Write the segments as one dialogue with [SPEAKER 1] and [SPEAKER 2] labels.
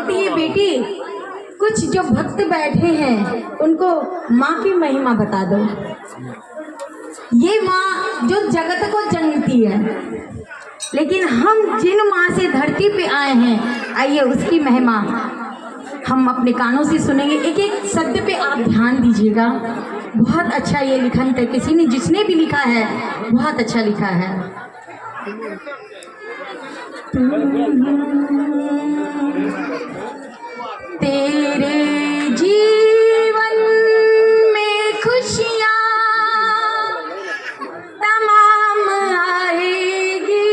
[SPEAKER 1] बोलती है बेटी कुछ जो भक्त बैठे हैं उनको माँ की महिमा बता दो। ये माँ जो जगत को जनती है, लेकिन हम जिन माँ से धरती पे आए हैं, आइए उसकी महिमा हम अपने कानों से सुनेंगे। एक एक शब्द पे आप ध्यान दीजिएगा। बहुत अच्छा ये लिखन है, किसी ने जिसने भी लिखा है बहुत अच्छा लिखा है। तेरे जीवन में खुशियाँ तमाम आएगी,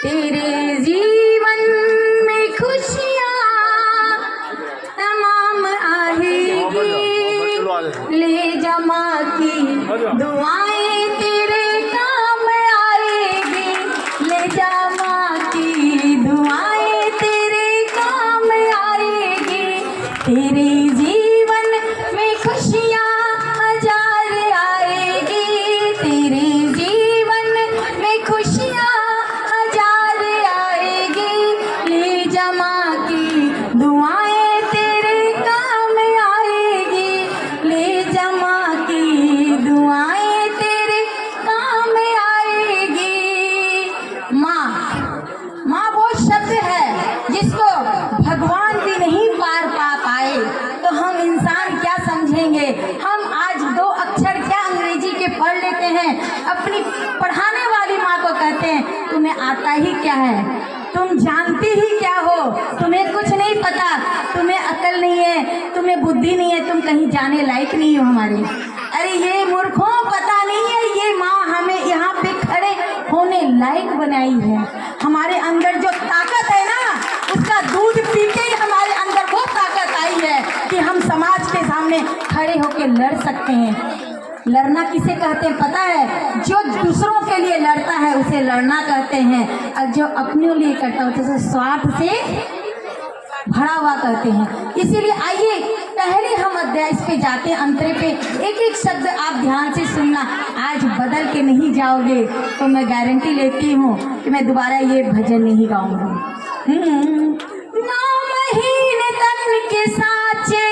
[SPEAKER 1] तेरे जीवन में खुशियाँ तमाम आएगी। ले जा माँ की दुआएं तेरे काम आएगी, ले जा माँ की दुआएं तेरे काम आएगी। तेरे जीवन में खुशियाँ हजार आएगी, तेरे जीवन में खुशियाँ हजार आएगी। ले जा माँ की दुआएं तेरे काम आएगी, ले जा माँ की दुआएं तेरे काम आएगी। माँ वो शब्द है जिसको भगवान भी नहीं पार पा पाए तो हम इंसान क्या समझेंगे। हम आज दो अक्षर क्या अंग्रेजी के पढ़ लेते हैं, अपनी पढ़ाने वाली माँ को कहते हैं तुम्हें आता ही क्या है, तुम जानती ही क्या हो, तुम्हें कुछ नहीं पता, तुम्हें अकल नहीं है, तुम्हें बुद्धि नहीं है, तुम कहीं जाने लायक नहीं हो हमारे। अरे ये मूर्खों पता नहीं है, ये माँ हमें यहाँ पे खड़े होने लायक बनाई है। हमारे अंदर जो ताकत है ना, उसका दूध पी के ही हमारे अंदर वो ताकत आई है कि हम समाज के सामने खड़े होकर लड़ सकते हैं। लड़ना किसे कहते हैं पता है? जो दूसरों के लिए लड़ता है उसे लड़ना कहते हैं, और जो अपने लिए करता है उसे स्वार्थ से भरा हुआ कहते हैं। इसीलिए आइए पहले हम अध्याय इस पे जाते हैं, अंतरे पे एक एक शब्द आप ध्यान से सुनना। आज बदल के नहीं जाओगे तो मैं गारंटी लेती हूँ कि मैं दोबारा ये भजन नहीं गाऊंगी। नामहीन तन के साचे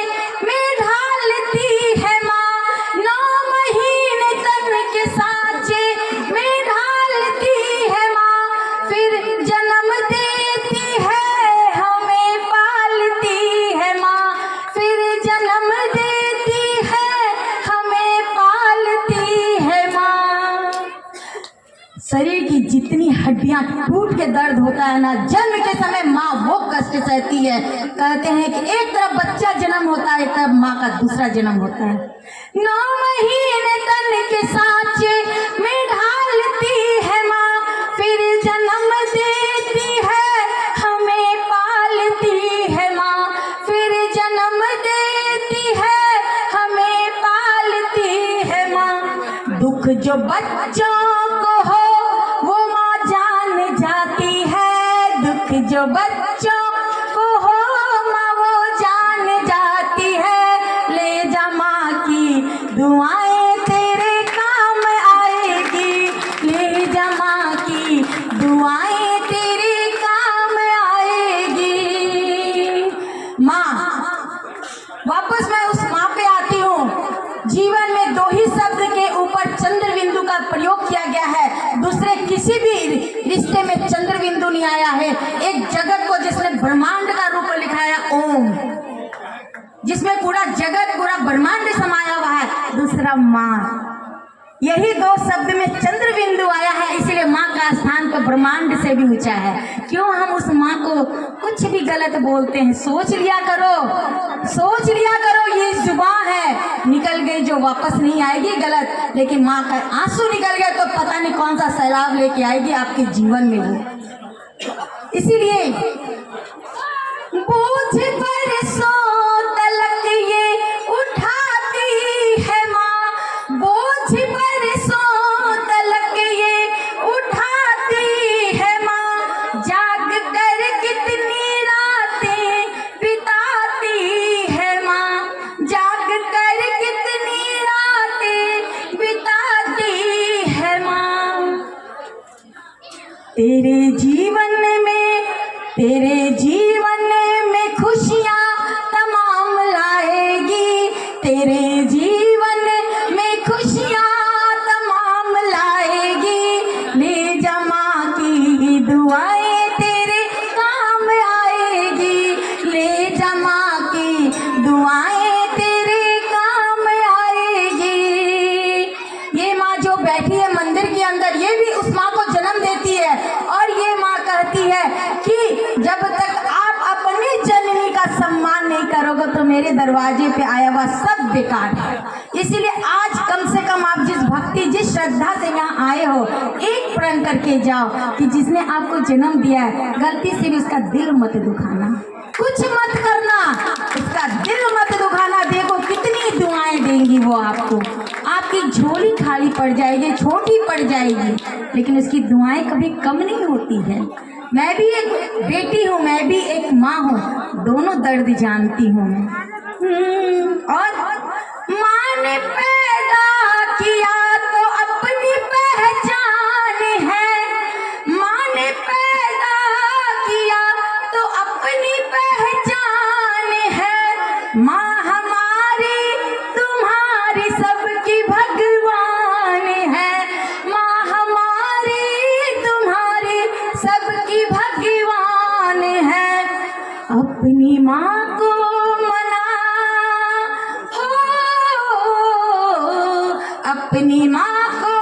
[SPEAKER 1] में ढालती है माँ, नामहीन तन के साचे में ढालती है माँ। फिर जन्म देती है हमें पालती है माँ, फिर जन्म देती है हमें पालती है माँ। शरीर की जितनी हड्डियां टूट के दर्द होता है ना, जन्म के समय माँ वो कष्ट सहती है। कहते हैं कि एक तरफ बच्चा जन्म होता है, एक तरफ माँ का दूसरा जन्म होता है। नामहीन तन के साचे में ढालती है माँ, फिर जन्म देती है हमें पालती है माँ, फिर जन्म देती है हमें पालती है माँ। दुख जो बच्चों को हो वो माँ जान जाती है, दुख जो बच्चों को हो माँ वो जान जाती है। ले जा माँ की दुआएं तेरे काम आएगी, ले जा माँ की दुआएं तेरे काम आएगी। माँ, वापस मैं उस माँ पे आती हूँ। जीवन में दो ही शब्द के ऊपर चंद्र बिंदु का प्रयोग किया गया है, दूसरे किसी भी रिश्ते में चंद्र बिंदु नहीं आया है। एक जगत को जिसने ब्रह्मांड का रूप लिखाया ओम, जिसमें पूरा जगत पूरा ब्रह्मांड समाया हुआ है, दूसरा माँ। यही दो शब्द में चंद्र बिंदु आया है, इसलिए माँ का स्थान तो ब्रह्मांड से भी ऊंचा है। क्यों हम उस माँ को कुछ भी गलत बोलते हैं? सोच लिया करो, सोच लिया करो, ये जुबान है, निकल गई जो वापस नहीं आएगी गलत, लेकिन माँ का आंसू निकल गया तो पता नहीं कौन सा सैलाब लेके आएगी आपके जीवन में वो। इसीलिए बोझ पर सो तलक ये उठाती है माँ, बोझ पर सो तलक ये उठाती है माँ। जाग कर कितनी रातें बिताती है माँ, जाग कर कितनी रातें बिताती है माँ। तेरे जीवन में तेरे जीवन में खुशियाँ तमाम लाएगी, तेरे जीवन में खुशियाँ तमाम लाएगी। ले जा माँ की दुआएं तेरे काम आएगी, ले जा माँ की दुआएं तेरे काम आएगी। ये माँ जो बैठी है मंदिर के अंदर, ये भी उस माँ को जन्म देती है और ये माँ कहती है कि जब तक आप अपनी जननी का सम्मान नहीं करोगे तो मेरे दरवाजे पे आया हुआ सब बेकार है। इसीलिए आज कम से कम आप जिस भक्ति जिस श्रद्धा से यहाँ आए हो, एक प्रण करके जाओ कि जिसने आपको जन्म दिया है गलती से भी उसका दिल मत दुखाना, कुछ मत करना, उसका दिल मत दुखाना। देखो कितनी दुआएं देंगी वो आपको, आपकी झोली खाली पड़ जाएगी, छोटी पड़ जाएगी, लेकिन उसकी दुआएं कभी कम नहीं होती है। मैं भी एक बेटी हूँ, मैं भी एक माँ हूँ, दोनों दर्द जानती हूँ मैं। और माँ ने पैदा किया तो अपनी पहचान है, माँ ने पैदा किया तो अपनी पहचान है। माँ हमारी तुम्हारी सबकी भगवान है, माँ हमारी तुम्हारी सबकी भगवान है। अपनी माँ को मना हो, अपनी माँ को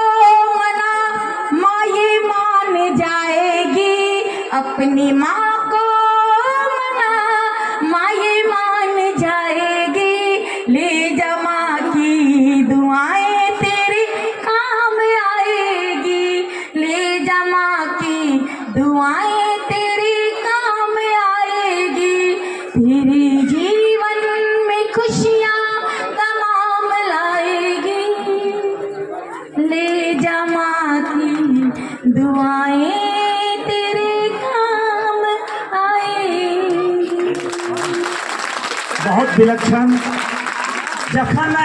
[SPEAKER 1] मना, माँ ये मान जाएगी। अपनी माँ को मना, माँ ये मान जाएगी। ले जा माँ की दुआएं तेरे काम आएगी, ले जा माँ की दुआएं तेरे काम आएगी। तेरे जीवन में खुशियाँ तमाम लाएगी, ले जा माँ की दुआएं तेरे काम आएगी।
[SPEAKER 2] बहुत विलक्षण जखन